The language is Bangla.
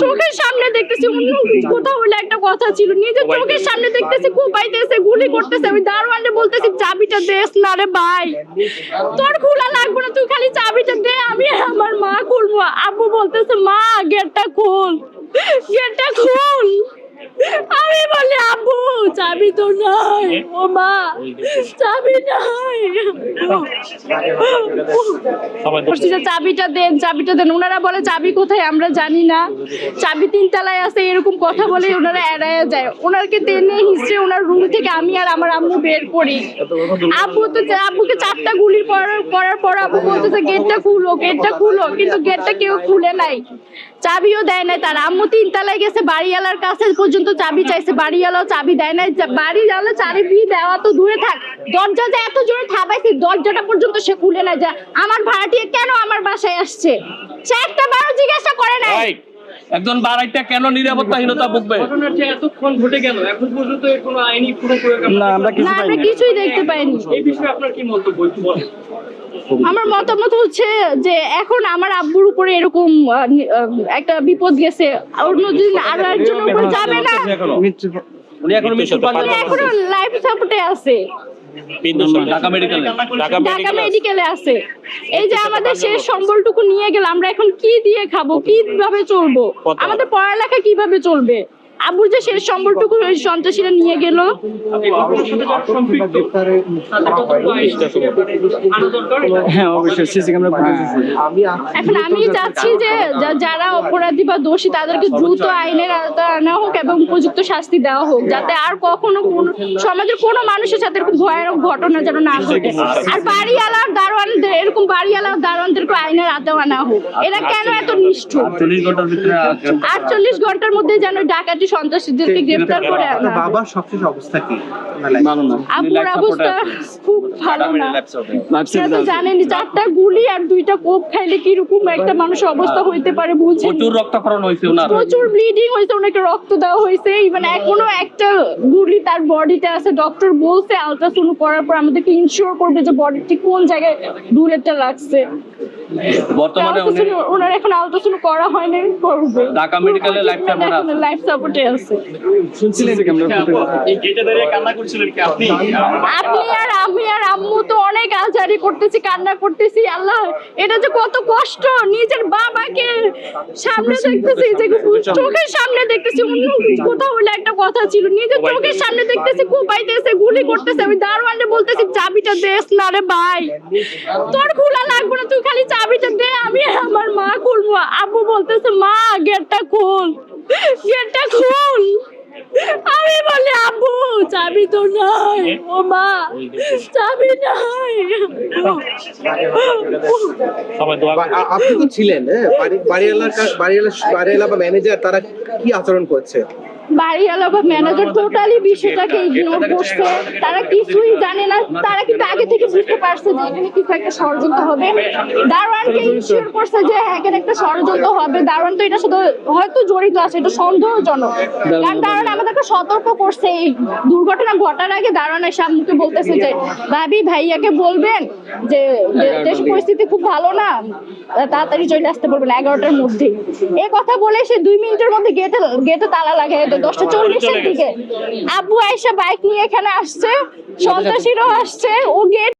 চোখের সামনে দেখতেছি, অন্য কোথাও হলে একটা কথা ছিল, নিজের চোখের সামনে দেখতেছি কোপাইতেছে, গুলি করতেছে। আমি দারোয়ানকে বলতেছি চাবিটা দেস না রে ভাই, তোর খোলা লাগবে না, তুই খালি চাবিটা দে, আমি আমার মা খুলবো। আব্বু বলতেছে মা গেটটা খোল, গেটটা খোল। আমি বলি আব্বু চাবি তো নাই, ও মা চাবি নাই, চাবিটা দেন, চাবিটা দেন। ওনারা বলে চাবি কোথায় আমরা জানি না, চাবি 3 তলায় আছে, এরকম কথা বলে ওনারা এড়ায় যায়। ওনারকে টেনে হিসেবে ওনার রুম থেকে আমি আর আমার আম্মু বের করি। আব্বুকে 4টা গুলি করার পর আব্বু বলতেছে গেটটা খুলো, গেটটা খুলো, কিন্তু গেটটা কেউ খুলে নাই, চাবিও দেয় নাই। তার আম্মু 3 তলায় গেছে, বাড়িওয়ালার কাছে পর্যন্ত চাবি চাইছে, বাড়িওয়ালাও চাবি দেয় নাই। বাড়িওয়ালা চাবি দেওয়া তো দূরে থাক, দরজা যে এত জোরে থাবাইছে দরজাটা পর্যন্ত সে খুলে না। যা আমার ভাড়াটিয়া কেন আমার বাসায় আসছে, সে একটা বারো জিজ্ঞাসা করে নাই। একজন বাড়াইটা কেন নিরাপত্তাহীনতা ভুগবে? ঘটনাটি এতক্ষণ ঘটে গেল, এখন পর্যন্ত এর কোনো আইনি প্রয়োগ না, আমরা কিছুই দেখতে পাইনি। এই বিষয়ে আপনার কি মন্তব্য একটু বলেন। আমার মতামত হচ্ছে যে এখন আমার আব্বুর উপরে এরকম একটা বিপদ গেছে, অন্যদিন আরো একজনের উপর যাবে না, উনি এখন এখনো লাইফ সাপোর্টে আছে, ঢাকা মেডিকেলে আছে। এই যে আমাদের শেষ সম্বলটুকু নিয়ে গেল, আমরা এখন কি দিয়ে খাবো, কিভাবে চলবো, আমাদের পড়ালেখা কিভাবে চলবে? আব্বুর যে শেষ সম্বলটুকু সন্ত্রাসীরা নিয়ে গেল। এখন আমি চাচ্ছি যে যারা অপরাধী বা দোষী তাদেরকে দ্রুত আইনের আওতায় আনা হোক এবং উপযুক্ত শাস্তি দেওয়া হোক, যাতে আর কখনো সমাজের কোনো মানুষের সাথে এরকম ভয়ানক ঘটনা যেন না ঘটে। আর বাড়িওয়ালা দারোয়ানদের, এরকম বাড়িওয়ালা দারোয়ানদেরকে আইনের আওতায় আনা হোক। এরা কেন এত নিষ্ঠুর? 48 ঘন্টার মধ্যে যেন ডাকাতি সন্ত্রাসীদেরকে গ্রেফতার করে আনা। বাবার সবশেষ অবস্থা কি? আব্বুর অবস্থা খুব ভালো না, জানেন 4টা গুলি আর 2টা কোপ খাইলে কিরকম একটা মানুষের অবস্থা হইতে পারে বুঝছেন। প্রচুর রক্তক্ষরণ হয়েছে, প্রচুর ব্লিডিং হয়েছে, ওনাকে রক্ত দেওয়া হয়েছে, ইভেন এখনো একটা গুলি তার বডিতে আছে। ডক্টর বলছে আলট্রাসাউন্ড করার পর আমাদেরকে ইনশিওর করবে যে বডিটি কোন জায়গায় বুলেটটা লাগছে। বর্তমানে ওনার এখন আলট্রাসাউন্ড করা হয়নি, করবে। ঢাকা মেডিকেলে লাইফ সাপোর্টে আছে। আপনি আর আমি আর আম্মু তো অনেক আজারি করতেছি, কান্না করতেছি। আল্লাহ, এটা যে কত কষ্ট, নিজের বাবাকে সামনে দেখতেছি, যে চোখের সামনে দেখতেছি, অন্য কোথাও হলে একটা কথা ছিল, নিজের চোখের সামনে দেখতেছি কোপাইতেছে, গুলি করতেছে। আমি দারোয়ানকে বলতেছি চাবিটা দেস না রে ভাই, তোর খোলা লাগবে না, তুই খালি চাবিটা দে, আমি আমার মা খুলবো। আব্বু বলতেছে মা গেটটা খোল, গেটটা খোল। আমি বলি আব্বু চাবি তো নাই, ও মা চাবি নাই। আপনি তো ছিলেন, বাড়িওয়ালা বা ম্যানেজার, তারা কি আচরণ করছে? বাড়িওয়ালা বা ম্যানেজার টোটালি বিষয়টাকে ইগনোর করছে, তারা কিছুই জানে না। তারা কিন্তু আগে থেকে বুঝতে পারছে যে এখানে কিছু একটা ষড়যন্ত্র হবে। দারোয়ানকে ইনশিওর করছে যে এখানে একটা ষড়যন্ত্র হবে। দারোয়ান তো এটা শুধু হয়তো জড়িত আছে, এটা সন্দেহজনক, কারণ দারোয়ান আমাদেরকে সতর্ক করছে। এই দুর্ঘটনা ঘটার আগে দারোয়ান এসে আম্মুকে বলতেছে যে ভাবি ভাইয়াকে বলবেন যে দেশ পরিস্থিতি খুব ভালো না, তাড়াতাড়ি চলে আসতে বলবেন 11টার মধ্যে। এই কথা বলে সে 2 মিনিটের মধ্যে গেটে তালা লাগাই 10:40-এর দিকে। আব্বু আয়েশা বাইক নিয়ে এখানে আসছে, সন্ত্রাসীরাও আসছে, ও গেট